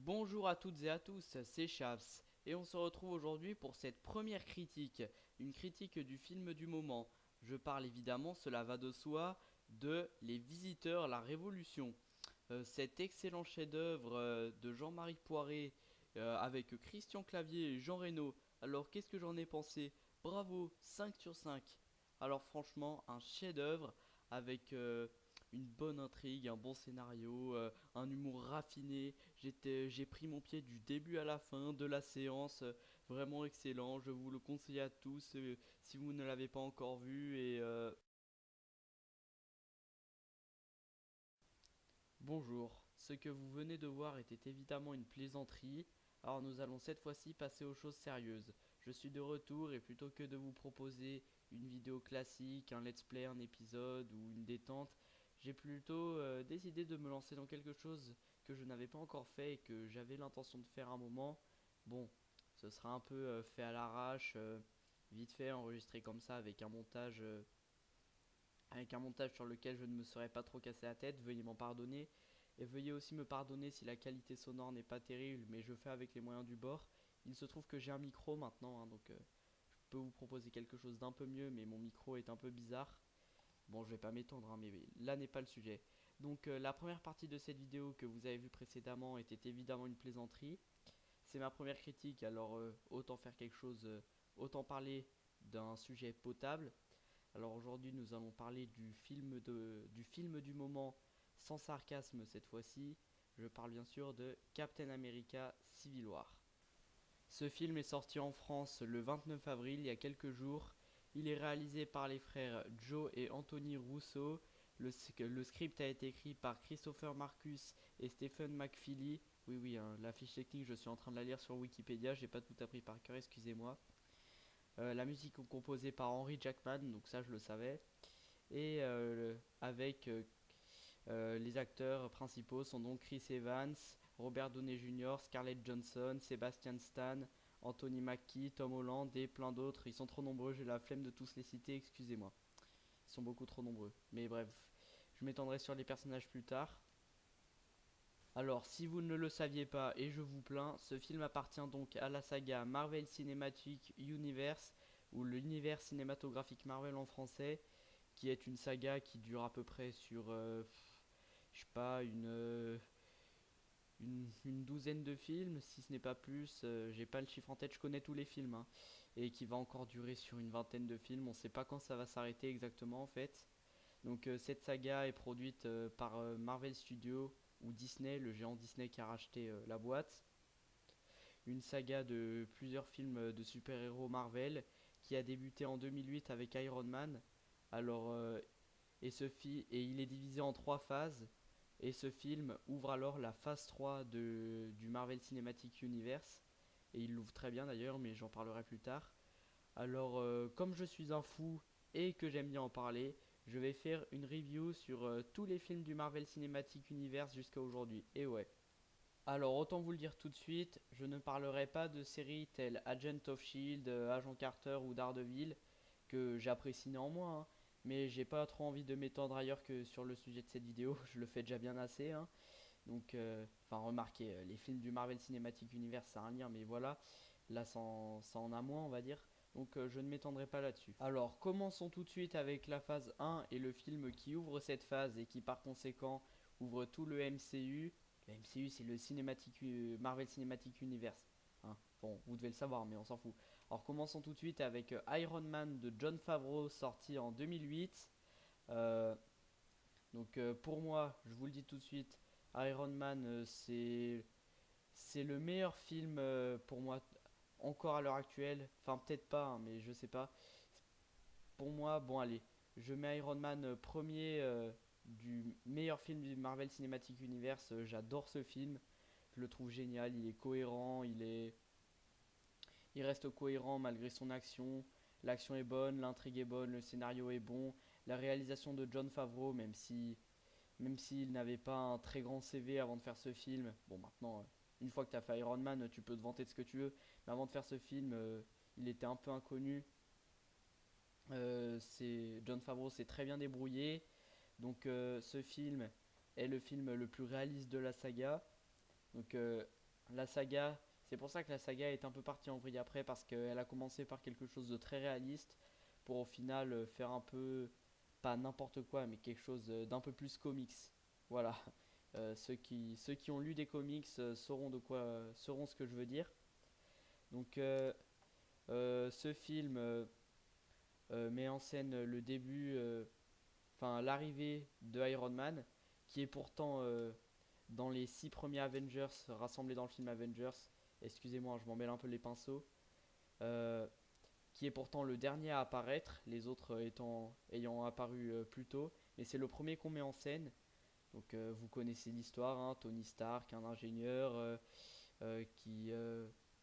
Bonjour à toutes et à tous, c'est Chaps et on se retrouve aujourd'hui pour cette première critique, une critique du film du moment. Je parle évidemment, cela va de soi, de Les Visiteurs, la Révolution. Cet excellent chef-d'œuvre de Jean-Marie Poiré avec Christian Clavier et Jean Reno. Alors qu'est-ce que j'en ai pensé? Bravo, 5 sur 5. Alors franchement, un chef-d'œuvre avec une bonne intrigue, un bon scénario, un humour raffiné. J'ai pris mon pied du début à la fin de la séance, vraiment excellent. Je vous le conseille à tous si vous ne l'avez pas encore vu. Bonjour, ce que vous venez de voir était évidemment une plaisanterie, alors nous allons cette fois-ci passer aux choses sérieuses. Je suis de retour et plutôt que de vous proposer une vidéo classique, un let's play, un épisode ou une détente, j'ai plutôt décidé de me lancer dans quelque chose que je n'avais pas encore fait et que j'avais l'intention de faire un moment. Bon, ce sera un peu fait à l'arrache, vite fait, enregistré comme ça avec un montage sur lequel je ne me serais pas trop cassé la tête, veuillez m'en pardonner. Et veuillez aussi me pardonner si la qualité sonore n'est pas terrible, mais je fais avec les moyens du bord. Il se trouve que j'ai un micro maintenant, hein, donc je peux vous proposer quelque chose d'un peu mieux, mais mon micro est un peu bizarre. Bon, je vais pas m'étendre, hein, mais là n'est pas le sujet. Donc la première partie de cette vidéo que vous avez vue précédemment était évidemment une plaisanterie. C'est ma première critique, alors autant faire quelque chose, autant parler d'un sujet potable. Alors aujourd'hui, nous allons parler du film du moment, sans sarcasme cette fois-ci. Je parle bien sûr de Captain America Civil War. Ce film est sorti en France le 29 avril, il y a quelques jours. Il est réalisé par les frères Joe et Anthony Russo. Le script a été écrit par Christopher Marcus et Stephen McFeely. Oui, oui, hein, la fiche technique, je suis en train de la lire sur Wikipédia, j'ai pas tout appris par cœur, excusez-moi. La musique est composée par Henry Jackman, donc ça je le savais. Et avec les acteurs principaux sont donc Chris Evans, Robert Downey Jr., Scarlett Johansson, Sebastian Stan, Anthony Mackie, Tom Holland et plein d'autres. Ils sont trop nombreux, j'ai la flemme de tous les citer, excusez-moi. Ils sont beaucoup trop nombreux. Mais bref, je m'étendrai sur les personnages plus tard. Alors, si vous ne le saviez pas, et je vous plains, ce film appartient donc à la saga Marvel Cinematic Universe, ou l'univers cinématographique Marvel en français, qui est une saga qui dure à peu près sur, je sais pas, une douzaine de films, si ce n'est pas plus. J'ai pas le chiffre en tête, je connais tous les films, hein, et qui va encore durer sur une vingtaine de films. On sait pas quand ça va s'arrêter exactement en fait. Donc cette saga est produite par Marvel Studios ou Disney, le géant Disney qui a racheté la boîte. Une saga de plusieurs films de super-héros Marvel qui a débuté en 2008 avec Iron Man. Alors, et il est divisé en trois phases. Et ce film ouvre alors la phase 3 du Marvel Cinematic Universe. Et il l'ouvre très bien d'ailleurs, mais j'en parlerai plus tard. Alors, comme je suis un fou et que j'aime bien en parler, je vais faire une review sur tous les films du Marvel Cinematic Universe jusqu'à aujourd'hui. Et ouais. Alors, autant vous le dire tout de suite, je ne parlerai pas de séries telles Agent of Shield, Agent Carter ou Daredevil, que j'apprécie néanmoins, hein, mais j'ai pas trop envie de m'étendre ailleurs que sur le sujet de cette vidéo, je le fais déjà bien assez, hein. Donc, enfin, remarquez, les films du Marvel Cinematic Universe, ça a un lien, mais voilà, là, ça en a moins, on va dire. Donc, je ne m'étendrai pas là-dessus. Alors, commençons tout de suite avec la phase 1 et le film qui ouvre cette phase et qui, par conséquent, ouvre tout le MCU. Le MCU, c'est le Marvel Cinematic Universe, hein. Bon, vous devez le savoir, mais on s'en fout. Alors, commençons tout de suite avec Iron Man de Jon Favreau, sorti en 2008. Euh, pour moi, je vous le dis tout de suite, Iron Man, c'est le meilleur film pour moi encore à l'heure actuelle. Enfin, peut-être pas, hein, mais je sais pas. Pour moi, bon, allez, je mets Iron Man premier du meilleur film du Marvel Cinematic Universe. J'adore ce film. Je le trouve génial. Il est cohérent. Il reste cohérent malgré son action. L'action est bonne, l'intrigue est bonne, le scénario est bon. La réalisation de Jon Favreau, même s'il n'avait pas un très grand CV avant de faire ce film. Bon, maintenant, une fois que tu as fait Iron Man, tu peux te vanter de ce que tu veux. Mais avant de faire ce film, il était un peu inconnu. Jon Favreau s'est très bien débrouillé. Ce film est le film le plus réaliste de la saga. Donc la saga, c'est pour ça que la saga est un peu partie en vrille après, parce qu'elle a commencé par quelque chose de très réaliste, pour au final faire un peu, pas n'importe quoi, mais quelque chose d'un peu plus comics. Voilà. Ceux qui ont lu des comics sauront sauront ce que je veux dire. Donc ce film met en scène le début, enfin l'arrivée de Iron Man, qui est pourtant dans les 6 premiers Avengers rassemblés dans le film Avengers. Excusez-moi, je m'en mêle un peu les pinceaux. Euh, qui est pourtant le dernier à apparaître, les autres ayant apparu plus tôt. Mais c'est le premier qu'on met en scène. Donc vous connaissez l'histoire, hein, Tony Stark, un ingénieur qui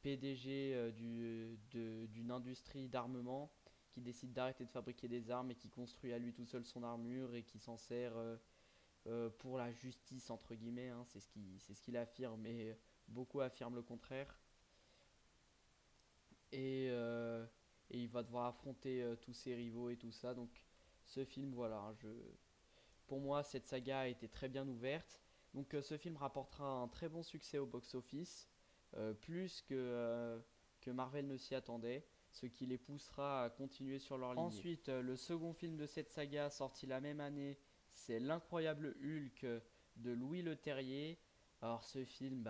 PDG d'une industrie d'armement, qui décide d'arrêter de fabriquer des armes et qui construit à lui tout seul son armure et qui s'en sert pour la justice entre guillemets, hein, c'est ce qu'il affirme, mais beaucoup affirment le contraire. Et, euh, et il va devoir affronter tous ses rivaux et tout ça. Donc ce film, voilà, hein, pour moi cette saga a été très bien ouverte. Donc ce film rapportera un très bon succès au box-office, plus que Marvel ne s'y attendait, ce qui les poussera à continuer sur leur lignée. Ensuite, le second film de cette saga, sorti la même année, c'est L'incroyable Hulk de Louis Leterrier. Alors ce film,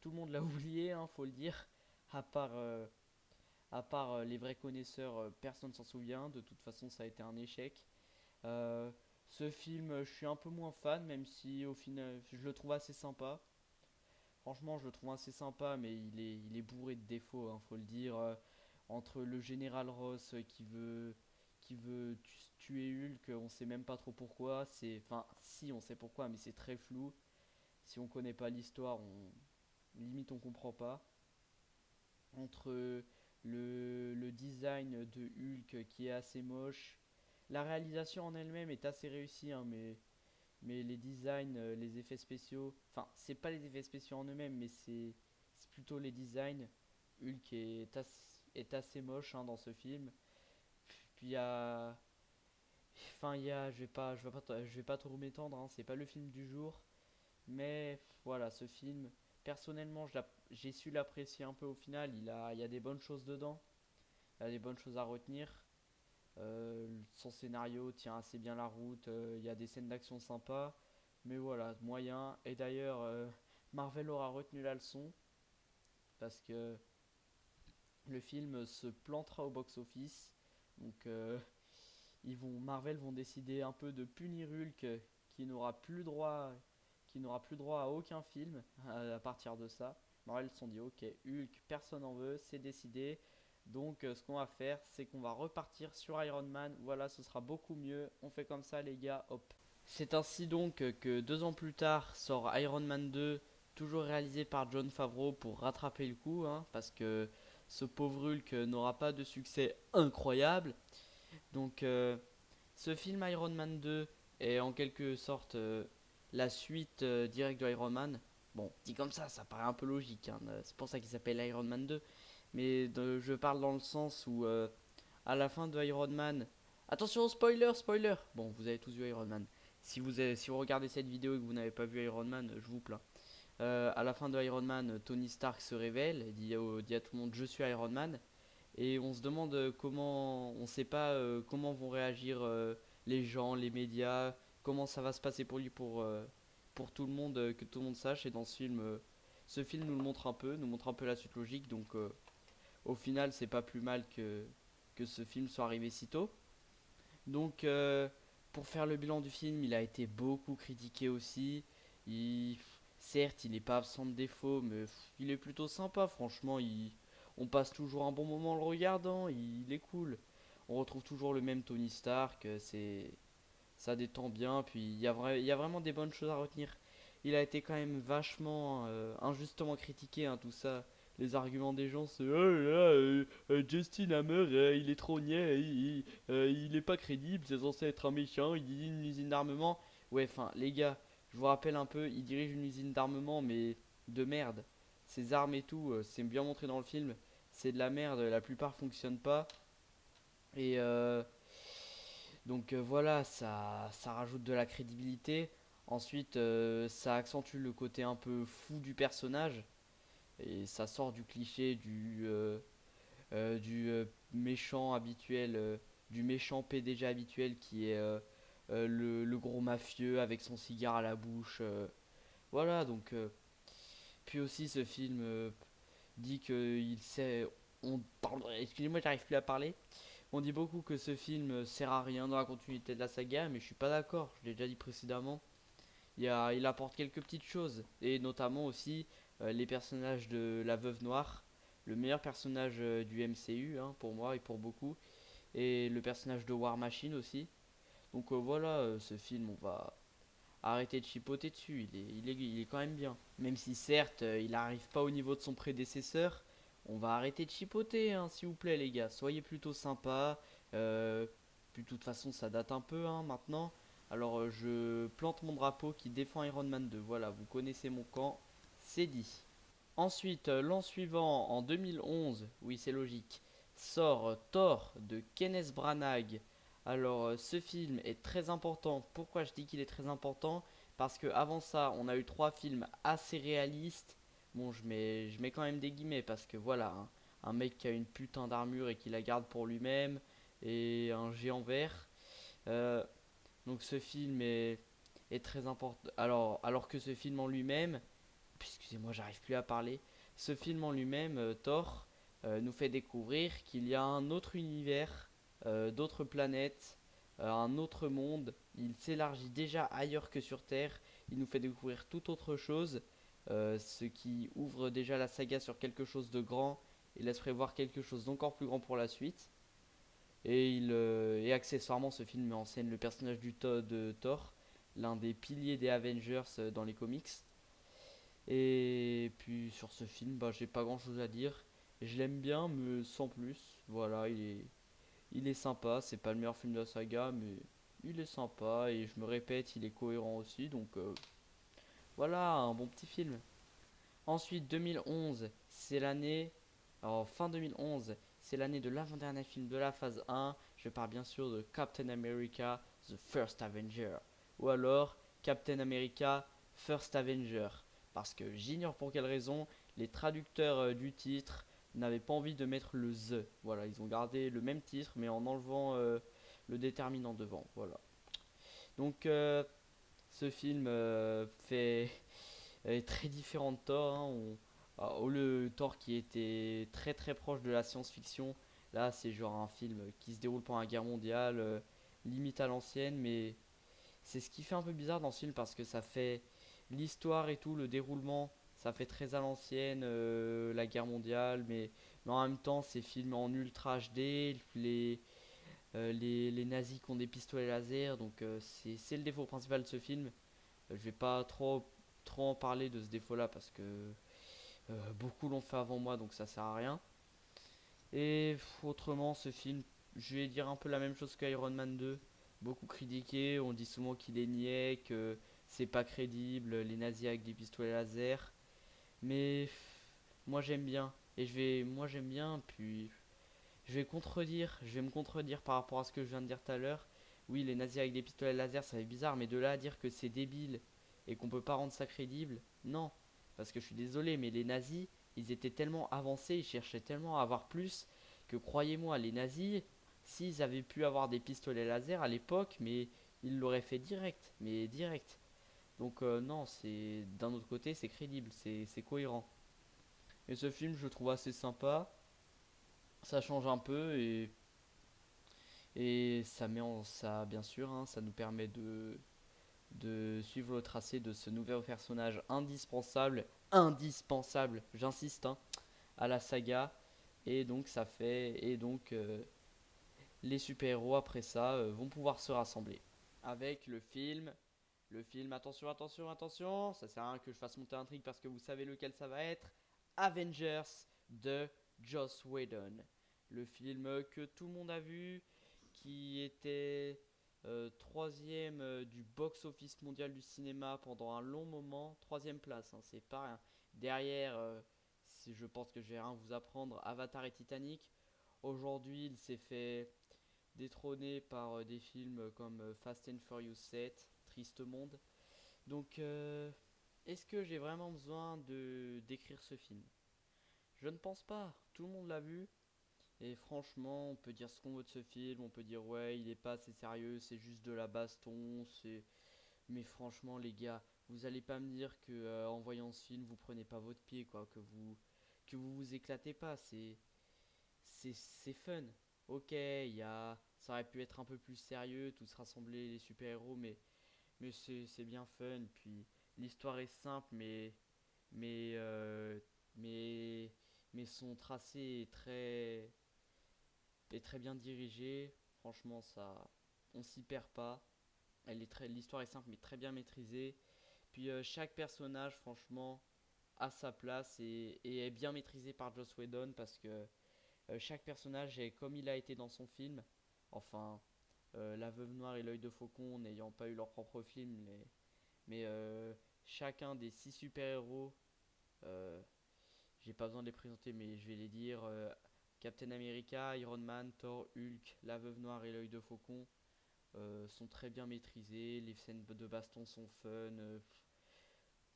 tout le monde l'a oublié, hein, faut le dire, à part, euh, à part les vrais connaisseurs, personne s'en souvient. De toute façon, ça a été un échec. Euh, Ce film, je suis un peu moins fan, même si au final, je le trouve assez sympa. Franchement, je le trouve assez sympa, mais il est bourré de défauts, hein, faut le dire. Entre le général Ross qui veut tuer Hulk, on sait même pas trop pourquoi. Enfin, si, on sait pourquoi, mais c'est très flou. Si on connaît pas l'histoire, limite on comprend pas. Entre le design de Hulk qui est assez moche, la réalisation en elle-même est assez réussie, hein, mais les designs, les effets spéciaux, enfin, c'est pas les effets spéciaux en eux-mêmes, mais c'est plutôt les designs. Hulk est assez moche, hein, dans ce film. Puis il y a. Enfin, je vais pas trop m'étendre, hein, c'est pas le film du jour. Mais voilà, ce film, personnellement, j'ai su l'apprécier un peu au final. Il y a des bonnes choses dedans, il y a des bonnes choses à retenir. Son scénario tient assez bien la route, il y a des scènes d'action sympas, mais voilà, moyen. Et d'ailleurs, Marvel aura retenu la leçon parce que le film se plantera au box-office. Donc, Marvel vont décider un peu de punir Hulk, qui n'aura plus droit, qui n'aura plus droit à aucun film à partir de ça. Marvel se sont dit ok, Hulk, personne en veut, c'est décidé. Donc ce qu'on va faire, c'est qu'on va repartir sur Iron Man. Voilà, ce sera beaucoup mieux. On fait comme ça les gars, hop. C'est ainsi donc que 2 ans plus tard sort Iron Man 2, toujours réalisé par Jon Favreau pour rattraper le coup, hein, parce que ce pauvre Hulk n'aura pas de succès incroyable. Donc ce film Iron Man 2 est en quelque sorte la suite directe de Iron Man. Bon, dit comme ça paraît un peu logique, hein, c'est pour ça qu'il s'appelle Iron Man 2. Mais je parle dans le sens où à la fin de Iron Man... Attention, spoiler, spoiler. Bon, vous avez tous vu Iron Man. Si vous regardez cette vidéo et que vous n'avez pas vu Iron Man, je vous plains. À la fin de Iron Man, Tony Stark se révèle et dit à tout le monde je suis Iron Man. Et on se demande on sait pas comment vont réagir les gens, les médias, comment ça va se passer pour lui, pour tout le monde, que tout le monde sache. Et dans ce film nous le montre un peu, nous montre un peu la suite logique. Donc au final, c'est pas plus mal que ce film soit arrivé si tôt. Donc pour faire le bilan du film, il a été beaucoup critiqué aussi. Certes, il n'est pas absent de défauts, mais il est plutôt sympa, franchement. On passe toujours un bon moment en le regardant, il est cool. On retrouve toujours le même Tony Stark, ça détend bien, puis il y a vraiment des bonnes choses à retenir. Il a été quand même vachement injustement critiqué, hein, tout ça. Les arguments des gens, c'est oh là là, Justin Hammer, il est trop niais, il est pas crédible, c'est censé être un méchant, il dirige une usine d'armement. Ouais, enfin, les gars, je vous rappelle un peu, il dirige une usine d'armement, mais de merde. Ses armes et tout, c'est bien montré dans le film, c'est de la merde, la plupart fonctionnent pas. Et donc voilà, ça rajoute de la crédibilité. Ensuite, ça accentue le côté un peu fou du personnage et ça sort du cliché du méchant habituel, du méchant PDG habituel qui est le gros mafieux avec son cigare à la bouche. Voilà, donc. Puis aussi, ce film dit qu'il sait. Pardon, excusez-moi, j'arrive plus à parler. On dit beaucoup que ce film sert à rien dans la continuité de la saga, mais je suis pas d'accord. Je l'ai déjà dit précédemment. Il apporte quelques petites choses, et notamment aussi les personnages de la Veuve Noire, le meilleur personnage du MCU hein, pour moi et pour beaucoup, et le personnage de War Machine aussi. Donc voilà, ce film, on va arrêter de chipoter dessus, il est quand même bien. Même si certes, il n'arrive pas au niveau de son prédécesseur, on va arrêter de chipoter, hein, s'il vous plaît les gars, soyez plutôt sympas. Euh, Puis de toute façon, ça date un peu hein, maintenant. Alors je plante mon drapeau qui défend Iron Man 2. Voilà, vous connaissez mon camp, c'est dit. Ensuite, l'an suivant, en 2011, oui c'est logique, sort Thor de Kenneth Branagh. Alors ce film est très important. Pourquoi je dis qu'il est très important? Parce que avant ça, on a eu trois films assez réalistes. Bon, je mets quand même des guillemets parce que voilà, hein, un mec qui a une putain d'armure et qui la garde pour lui-même et un géant vert. Euh, donc ce film est très important. Alors que ce film en lui-même, excusez-moi, j'arrive plus à parler. Ce film en lui-même, Thor, nous fait découvrir qu'il y a un autre univers, d'autres planètes, un autre monde. Il s'élargit déjà ailleurs que sur Terre. Il nous fait découvrir tout autre chose, ce qui ouvre déjà la saga sur quelque chose de grand et laisse prévoir quelque chose d'encore plus grand pour la suite. Et accessoirement, ce film met en scène le personnage de Thor, l'un des piliers des Avengers dans les comics. Et puis sur ce film, bah, j'ai pas grand chose à dire. Je l'aime bien, mais sans plus. Voilà, il est sympa. C'est pas le meilleur film de la saga, mais il est sympa. Et je me répète, il est cohérent aussi. Donc voilà, un bon petit film. Ensuite, 2011, c'est l'année. Alors, fin 2011, c'est l'année de l'avant-dernier film de la phase 1. Je parle bien sûr de Captain America, The First Avenger. Ou alors Captain America, First Avenger. Parce que j'ignore pour quelle raison les traducteurs du titre n'avaient pas envie de mettre le The. Voilà, ils ont gardé le même titre mais en enlevant le déterminant devant. Voilà. Donc, ce film est très différent de Thor. Hein. Au lieu de Thor qui était très très proche de la science-fiction, là c'est genre un film qui se déroule pendant la guerre mondiale, limite à l'ancienne, mais c'est ce qui fait un peu bizarre dans ce film parce que ça fait l'histoire et tout, le déroulement, ça fait très à l'ancienne, la guerre mondiale, mais en même temps c'est filmé en ultra HD, les nazis qui ont des pistolets laser, donc c'est le défaut principal de ce film. Je vais pas trop en parler de ce défaut-là parce que beaucoup l'ont fait avant moi, donc ça sert à rien. Et autrement, ce film, je vais dire un peu la même chose qu'Iron Man 2. Beaucoup critiqué, on dit souvent qu'il est niais, que c'est pas crédible, les nazis avec des pistolets laser. Mais moi j'aime bien. Moi j'aime bien, puis je vais me contredire par rapport à ce que je viens de dire tout à l'heure. Oui, les nazis avec des pistolets laser, ça fait bizarre, mais de là à dire que c'est débile et qu'on peut pas rendre ça crédible, non. Parce que je suis désolé, mais les nazis, ils étaient tellement avancés, ils cherchaient tellement à avoir plus que croyez-moi, les nazis, s'ils avaient pu avoir des pistolets laser à l'époque, mais ils l'auraient fait direct, mais direct. Donc non, c'est d'un autre côté, c'est crédible, c'est cohérent. Et ce film, je le trouve assez sympa. Ça change un peu et ça met en ça bien sûr hein, ça nous permet de suivre le tracé de ce nouveau personnage indispensable, j'insiste hein, à la saga. Et donc les super-héros après ça vont pouvoir se rassembler avec le film, attention, attention, attention, ça sert à rien que je fasse monter l'intrigue parce que vous savez lequel ça va être. Avengers de Joss Whedon. Le film que tout le monde a vu, qui était troisième du box-office mondial du cinéma pendant un long moment. Troisième place, hein, c'est pas rien. Derrière, je pense que je vais rien vous apprendre, Avatar et Titanic. Aujourd'hui, il s'est fait détrôner par des films comme Fast and Furious 7, Triste Monde. Donc, est-ce que j'ai vraiment besoin de d'écrire ce film? Je ne pense pas. Tout le monde l'a vu. Et franchement, on peut dire ce qu'on veut de ce film. On peut dire ouais, il est pas assez sérieux, c'est juste de la baston. Mais franchement, les gars, vous allez pas me dire que en voyant ce film, vous prenez pas votre pied, quoi, que vous vous éclatez pas. C'est fun. Ok, ça aurait pu être un peu plus sérieux, tous rassembler les super-héros, mais c'est bien fun. Puis l'histoire est simple, mais, euh, mais, mais son tracé est très bien dirigé. Franchement, on s'y perd pas. L'histoire est simple, mais très bien maîtrisée. Puis chaque personnage, franchement, a sa place et est bien maîtrisé par Joss Whedon parce que chaque personnage est comme il a été dans son film. Enfin, la Veuve Noire et l'Œil de Faucon n'ayant pas eu leur propre film, mais chacun des 6 super-héros, euh, j'ai pas besoin de les présenter, mais je vais les dire Captain America, Iron Man, Thor, Hulk, la Veuve Noire et l'Œil de Faucon sont très bien maîtrisés. Les scènes de baston sont fun.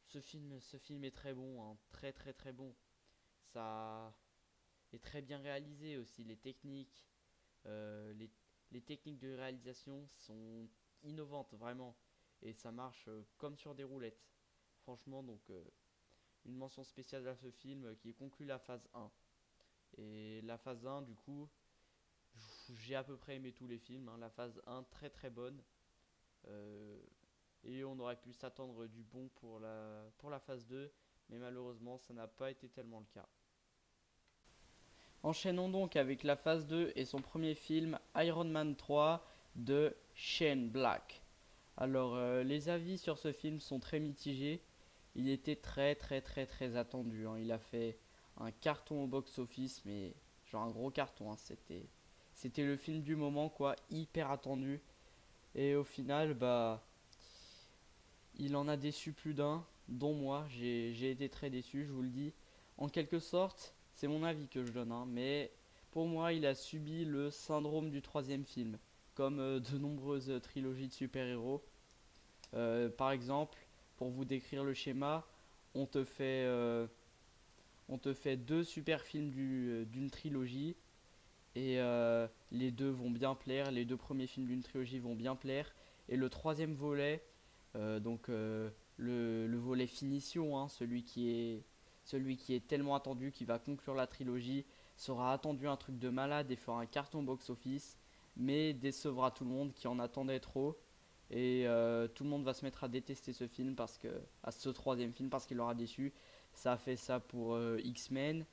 Ce film est très bon, hein, très très très bon. Ça est très bien réalisé aussi. Euh, les, les techniques de réalisation sont innovantes vraiment, et ça marche comme sur des roulettes. Franchement, donc une mention spéciale à ce film qui conclut la phase 1. Et la phase 1, du coup, j'ai à peu près aimé tous les films, hein. La phase 1, très très bonne. Euh, et on aurait pu s'attendre du bon pour la phase 2, mais malheureusement, ça n'a pas été tellement le cas. Enchaînons donc avec la phase 2 et son premier film, Iron Man 3 de Shane Black. Alors, les avis sur ce film sont très mitigés. Il était très très très très attendu, hein. Il a fait un carton au box-office, mais genre un gros carton, hein. C'était le film du moment, quoi, hyper attendu. Et au final, bah, il en a déçu plus d'un, dont moi. J'ai été très déçu, je vous le dis. En quelque sorte, c'est mon avis que je donne, hein, mais pour moi, il a subi le syndrome du troisième film, comme de nombreuses trilogies de super-héros. Par exemple, pour vous décrire le schéma, on te fait, euh, on te fait deux super films d'une trilogie, et les deux vont bien plaire, les deux premiers films d'une trilogie vont bien plaire, et le troisième volet, donc le volet finition, hein, celui qui est tellement attendu, qui va conclure la trilogie, sera attendu un truc de malade et fera un carton box-office, mais décevra tout le monde qui en attendait trop. Et tout le monde va se mettre à détester ce film à ce troisième film parce qu'il l'aura déçu. Ça a fait ça pour X-Men,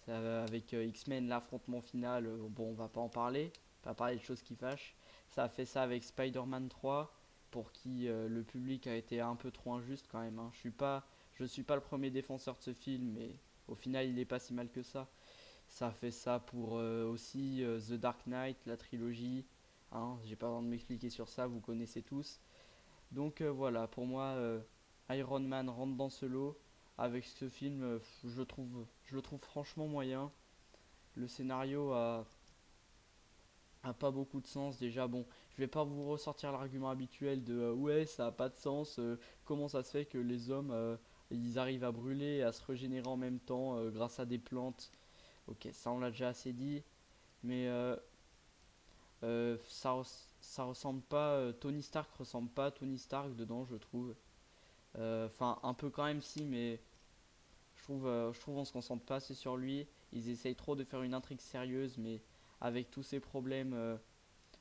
avec X-Men l'affrontement final. Bon, on va pas en parler, pas parler de choses qui fâchent. Ça a fait ça avec Spider-Man 3 pour qui le public a été un peu trop injuste quand même, hein. Je suis pas le premier défenseur de ce film, mais au final il est pas si mal que ça. Ça a fait ça pour aussi The Dark Knight, la trilogie, hein. J'ai pas besoin de m'expliquer sur ça, vous connaissez tous. Donc voilà, pour moi, Iron Man rentre dans ce lot. Avec ce film, je le trouve franchement moyen. Le scénario a pas beaucoup de sens. Déjà, bon, je vais pas vous ressortir l'argument habituel de ouais, ça a pas de sens. Comment ça se fait que les hommes ils arrivent à brûler et à se régénérer en même temps grâce à des plantes? Ok, ça on l'a déjà assez dit, mais ça ressemble pas. Tony Stark ressemble pas à Tony Stark dedans, je trouve. Enfin, un peu quand même, si, mais je trouve on se concentre pas assez sur lui. Ils essayent trop de faire une intrigue sérieuse, mais avec tous ces problèmes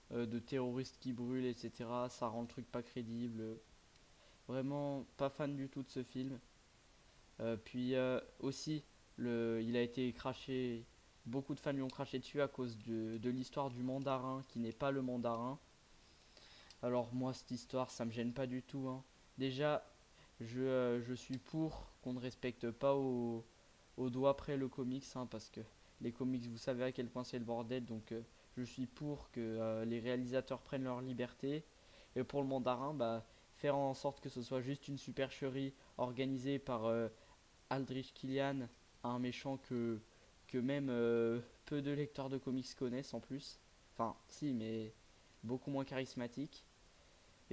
de terroristes qui brûlent, etc., ça rend le truc pas crédible. Vraiment pas fan du tout de ce film. Puis aussi, il a été craché. Beaucoup de fans lui ont craché dessus à cause de l'histoire du mandarin qui n'est pas le mandarin. Alors moi, cette histoire, ça me gêne pas du tout, hein. Déjà, je suis pour qu'on ne respecte pas au doigt près le comics, hein, parce que les comics, vous savez à quel point c'est le bordel, donc je suis pour que les réalisateurs prennent leur liberté. Et pour le mandarin, bah, faire en sorte que ce soit juste une supercherie organisée par Aldrich Killian, un méchant que même peu de lecteurs de comics connaissent en plus. Enfin, si, mais beaucoup moins charismatique.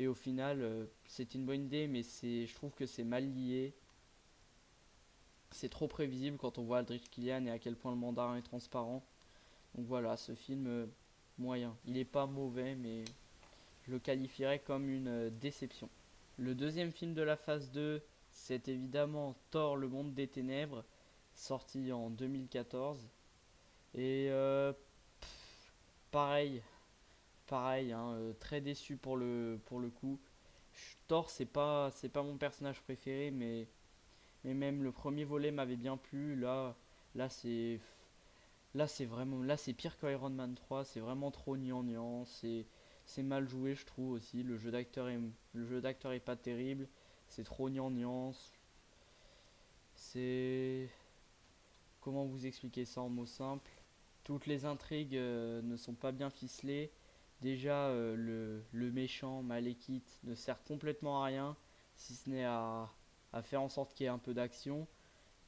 Et au final, c'est une bonne idée, mais je trouve que c'est mal lié. C'est trop prévisible quand on voit Aldrich Killian et à quel point le mandarin est transparent. Donc voilà, ce film moyen. Il est pas mauvais, mais je le qualifierais comme une déception. Le deuxième film de la phase 2, c'est évidemment Thor, le monde des ténèbres, sorti en 2014. Et pareil, pareil, hein, très déçu pour le coup. Thor, c'est pas mon personnage préféré, mais même le premier volet m'avait bien plu. Là, c'est là c'est pire que Iron Man 3, c'est vraiment trop gnangnan, c'est mal joué je trouve aussi, le jeu d'acteur est pas terrible, c'est trop gnangnan, c'est comment vous expliquer ça en mots simples? Toutes les intrigues ne sont pas bien ficelées. Déjà le méchant Malekith ne sert complètement à rien si ce n'est à faire en sorte qu'il y ait un peu d'action.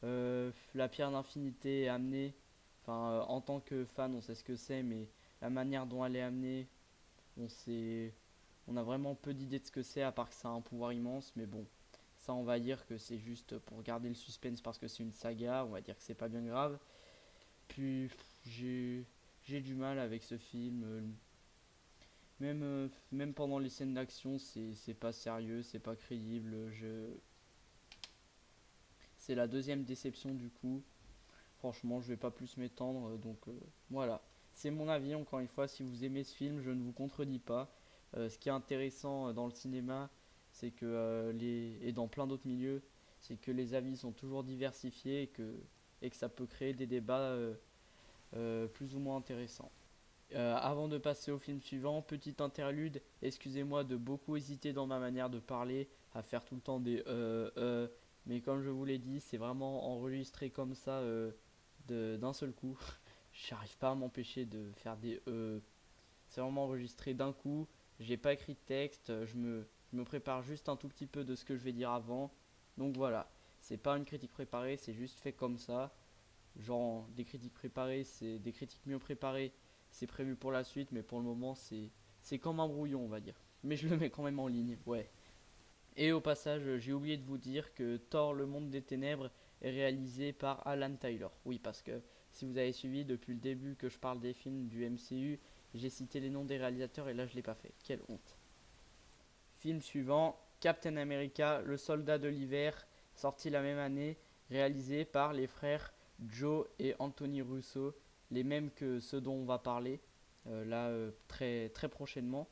La pierre d'infinité est amenée. Enfin, en tant que fan, on sait ce que c'est, mais la manière dont elle est amenée, on sait, on a vraiment peu d'idées de ce que c'est, à part que ça a un pouvoir immense. Mais bon, ça, on va dire que c'est juste pour garder le suspense parce que c'est une saga. On va dire que c'est pas bien grave. Puis, j'ai du mal avec ce film. Même pendant les scènes d'action, c'est pas sérieux, c'est pas crédible. C'est la deuxième déception du coup. Franchement, je vais pas plus m'étendre, donc voilà. C'est mon avis, encore une fois, si vous aimez ce film, je ne vous contredis pas. Ce qui est intéressant dans le cinéma, c'est que et dans plein d'autres milieux, c'est que les avis sont toujours diversifiés et que ça peut créer des débats plus ou moins intéressants. Avant de passer au film suivant, petite interlude, excusez-moi de beaucoup hésiter dans ma manière de parler, à faire tout le temps des mais comme je vous l'ai dit, c'est vraiment enregistré comme ça d'un seul coup. J'arrive pas à m'empêcher de faire des c'est vraiment enregistré d'un coup, j'ai pas écrit de texte, je me prépare juste un tout petit peu de ce que je vais dire avant. Donc voilà, c'est pas une critique préparée, c'est juste fait comme ça. Genre des critiques préparées, c'est des critiques mieux préparées, c'est prévu pour la suite, mais pour le moment c'est comme un brouillon on va dire. Mais je le mets quand même en ligne, ouais. Et au passage, j'ai oublié de vous dire que Thor, le monde des ténèbres est réalisé par Alan Taylor. Oui, parce que si vous avez suivi depuis le début que je parle des films du MCU, j'ai cité les noms des réalisateurs et là je l'ai pas fait. Quelle honte. Film suivant, Captain America, le soldat de l'hiver, sorti la même année, réalisé par les frères Joe et Anthony Russo, les mêmes que ceux dont on va parler là très, très prochainement.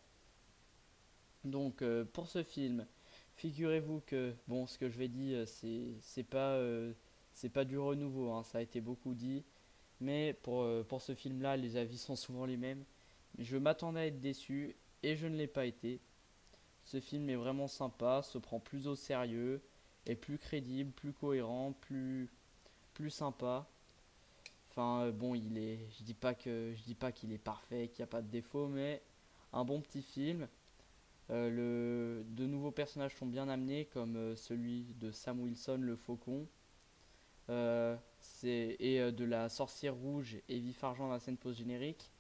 Donc pour ce film, figurez-vous que bon, ce que je vais dire, c'est pas du renouveau, hein, ça a été beaucoup dit, mais pour ce film-là, les avis sont souvent les mêmes. Je m'attendais à être déçu et je ne l'ai pas été. Ce film est vraiment sympa, se prend plus au sérieux, est plus crédible, plus cohérent, plus sympa. Enfin bon, je dis pas qu'il est parfait, qu'il n'y a pas de défaut, mais un bon petit film. De nouveaux personnages sont bien amenés, comme celui de Sam Wilson, le faucon, et de la sorcière rouge Evie Fargent dans la scène post-générique.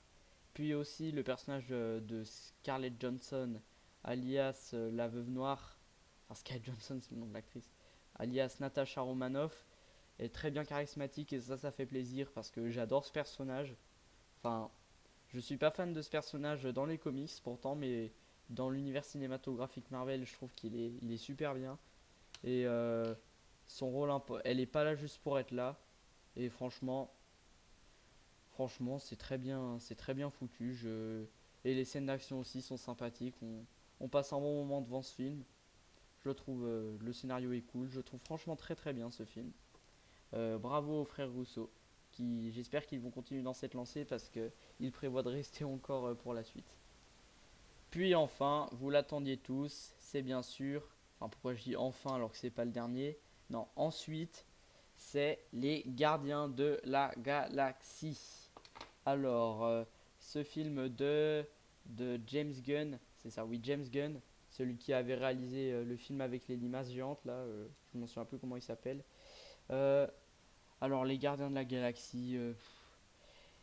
Puis aussi le personnage de Scarlett Johansson, alias la veuve noire. Enfin, Scarlett Johansson, c'est le nom de l'actrice. Alias Natasha Romanoff, est très bien charismatique et ça fait plaisir parce que j'adore ce personnage. Enfin, je suis pas fan de ce personnage dans les comics pourtant, mais dans l'univers cinématographique Marvel, je trouve il est super bien. Et son rôle, elle est pas là juste pour être là. Et franchement, c'est très bien foutu. Et les scènes d'action aussi sont sympathiques. On passe un bon moment devant ce film. Je trouve le scénario est cool. Je trouve franchement très très bien ce film. Bravo aux frères Rousseau, qui j'espère qu'ils vont continuer dans cette lancée parce qu'ils prévoient de rester encore pour la suite. Puis enfin, vous l'attendiez tous, c'est bien sûr, enfin pourquoi je dis enfin alors que c'est pas le dernier, non, ensuite, c'est les Gardiens de la Galaxie. Alors, ce film de James Gunn, c'est ça, oui, James Gunn, celui qui avait réalisé le film avec les limaces géantes, là, je ne me souviens plus comment il s'appelle. Euh, alors, les Gardiens de la Galaxie,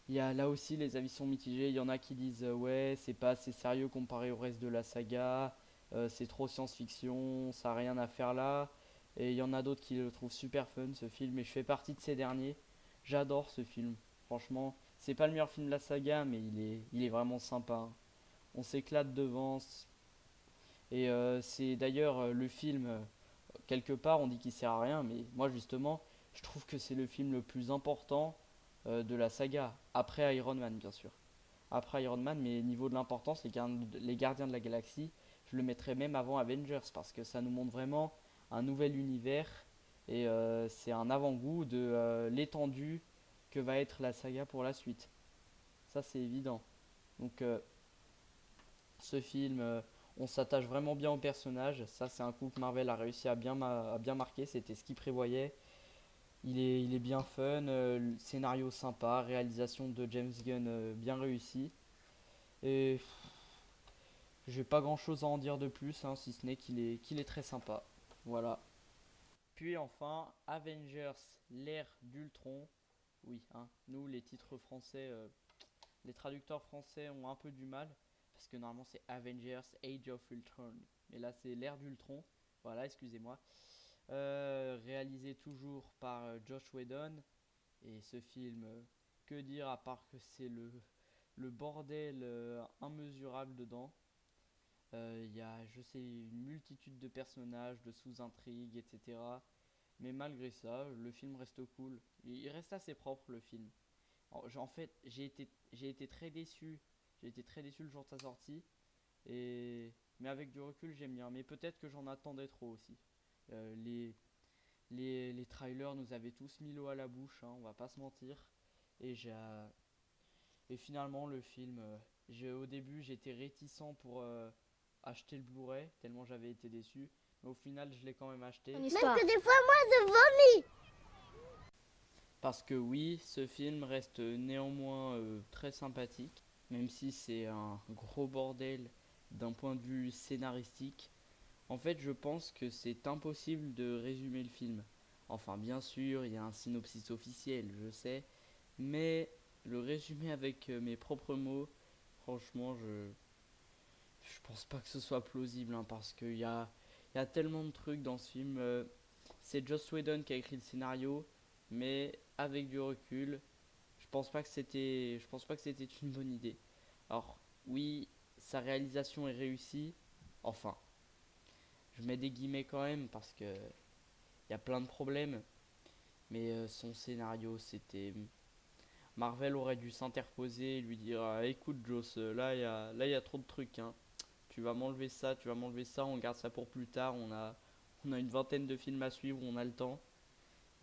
là aussi les avis sont mitigés. Il y en a qui disent ouais, c'est pas assez sérieux comparé au reste de la saga. C'est trop science-fiction, ça a rien à faire là. Et il y en a d'autres qui le trouvent super fun ce film, et je fais partie de ces derniers. J'adore ce film, franchement. C'est pas le meilleur film de la saga, mais il est vraiment sympa. On s'éclate devant. Et c'est d'ailleurs le film, quelque part, on dit qu'il sert à rien, mais moi justement, je trouve que c'est le film le plus important de la saga, après Iron Man, bien sûr. Après Iron Man, mais niveau de l'importance, les Gardiens de la Galaxie, je le mettrais même avant Avengers, parce que ça nous montre vraiment un nouvel univers, et c'est un avant-goût de l'étendue que va être la saga pour la suite. Ça, c'est évident. Donc, ce film, on s'attache vraiment bien au personnage. Ça, c'est un coup que Marvel a réussi à bien marquer. C'était ce qu'il prévoyait. Il est bien fun, scénario sympa, réalisation de James Gunn bien réussi. Et j'ai pas grand chose à en dire de plus, hein, si ce n'est qu'il est très sympa. Voilà. Puis enfin, Avengers, l'ère d'Ultron. Oui, hein, nous les titres français, les traducteurs français ont un peu du mal. Parce que normalement c'est Avengers Age of Ultron. Mais là c'est l'ère d'Ultron. Voilà, excusez-moi. Réalisé toujours par Josh Whedon. Et ce film, que dire à part que c'est le bordel immesurable dedans. Il y a, je sais, une multitude de personnages, de sous-intrigues, etc. Mais malgré ça, le film reste cool. Il reste assez propre le film. En fait, j'ai été très déçu. J'ai été très déçu le jour de sa sortie. Mais avec du recul, j'aime bien. Mais peut-être que j'en attendais trop aussi. Euh, les, les trailers nous avaient tous mis l'eau à la bouche, hein, on va pas se mentir. Et, et finalement, le film, au début, j'étais réticent pour acheter le Blu-ray, tellement j'avais été déçu. Mais au final, je l'ai quand même acheté. Même que des fois, moi, je vomis. Parce que oui, ce film reste néanmoins très sympathique, même si c'est un gros bordel d'un point de vue scénaristique. En fait, je pense que c'est impossible de résumer le film. Enfin, bien sûr, il y a un synopsis officiel, je sais, mais le résumer avec mes propres mots, franchement, je pense pas que ce soit plausible, hein, parce qu'il y a tellement de trucs dans ce film. C'est Joss Whedon qui a écrit le scénario, mais avec du recul, je pense pas que c'était une bonne idée. Alors, oui, sa réalisation est réussie, enfin, je mets des guillemets quand même parce que il y a plein de problèmes, mais son scénario, c'était Marvel aurait dû s'interposer et lui dire écoute Joss, là il y a trop de trucs, hein. Tu vas m'enlever ça, on garde ça pour plus tard, on a une vingtaine de films à suivre, on a le temps.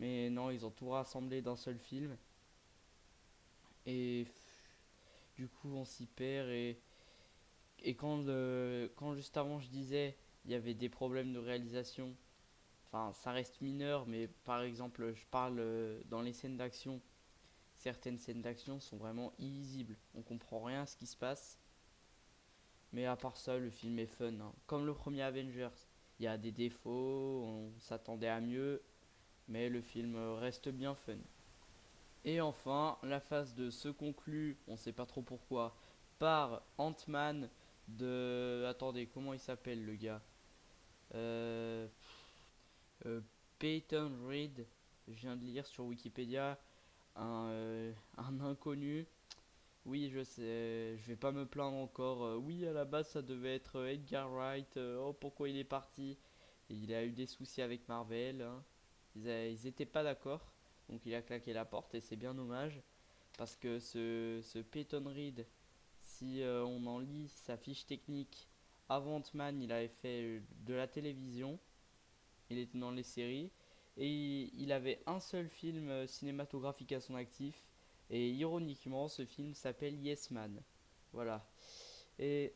Mais non, ils ont tout rassemblé d'un seul film. Et du coup, on s'y perd. Et quand juste avant je disais il y avait des problèmes de réalisation, enfin ça reste mineur, mais par exemple, je parle dans les scènes d'action. Certaines scènes d'action sont vraiment illisibles. On comprend rien à ce qui se passe. Mais à part ça, le film est fun, hein. Comme le premier Avengers. Il y a des défauts, on s'attendait à mieux, mais le film reste bien fun. Et enfin, la phase 2 se conclut, on sait pas trop pourquoi, par Ant-Man de... Attendez, comment il s'appelle le gars? euh, euh, Peyton Reed, je viens de lire sur Wikipédia, un inconnu. Oui, je sais, je vais pas me plaindre encore. Oui, à la base, ça devait être Edgar Wright. Oh, pourquoi il est parti? Et il a eu des soucis avec Marvel, hein. Ils étaient pas d'accord. Donc il a claqué la porte et c'est bien dommage. Parce que ce Peyton Reed, si on en lit sa fiche technique, avant Ant-Man, il avait fait de la télévision. Il était dans les séries. Et il avait un seul film cinématographique à son actif. Et ironiquement, ce film s'appelle Yes Man. Voilà. Et,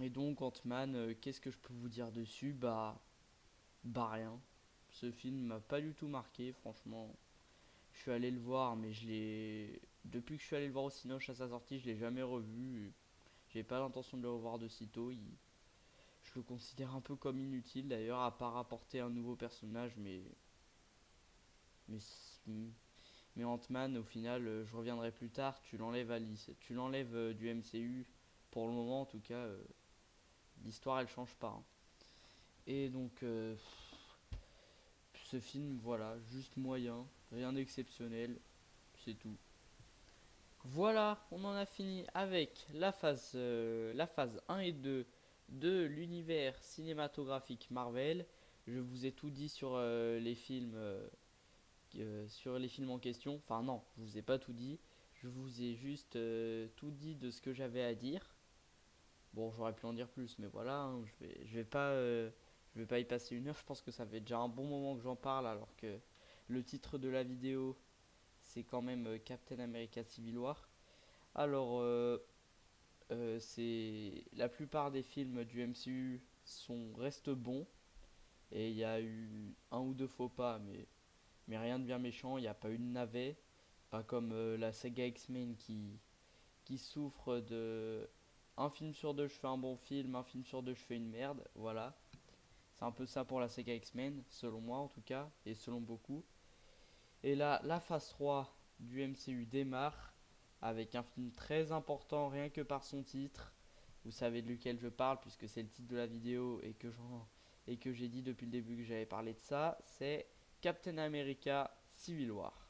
et donc, Ant-Man, qu'est-ce que je peux vous dire dessus? Bah rien. Ce film m'a pas du tout marqué, franchement. Je suis allé le voir, mais je l'ai. Depuis que je suis allé le voir au Cinoche à sa sortie, je l'ai jamais revu. J'ai pas l'intention de le revoir de sitôt. Je le considère un peu comme inutile d'ailleurs, à part apporter un nouveau personnage, mais mais Ant-Man, au final, je reviendrai plus tard. Tu l'enlèves du MCU. Pour le moment, en tout cas, l'histoire elle change pas, hein. Et donc ce film, voilà, juste moyen, rien d'exceptionnel, c'est tout. Voilà, on en a fini avec la phase 1 et 2 de l'univers cinématographique Marvel. Je vous ai tout dit sur les films en question. Enfin non, je vous ai pas tout dit. Je vous ai juste tout dit de ce que j'avais à dire. Bon, j'aurais pu en dire plus, mais voilà, hein, je vais pas y passer une heure. Je pense que ça fait déjà un bon moment que j'en parle, alors que le titre de la vidéo, c'est quand même Captain America Civil War. Alors, c'est la plupart des films du MCU restent bons, et il y a eu un ou deux faux pas, mais rien de bien méchant. Il n'y a pas eu de navet, pas comme la saga X-Men qui souffre de un film sur deux je fais un bon film, un film sur deux je fais une merde. Voilà, c'est un peu ça pour la saga X-Men, selon moi en tout cas, et selon beaucoup. Et là, la phase 3 du MCU démarre avec un film très important rien que par son titre. Vous savez de lequel je parle puisque c'est le titre de la vidéo et que j'ai dit depuis le début que j'avais parlé de ça. C'est Captain America Civil War.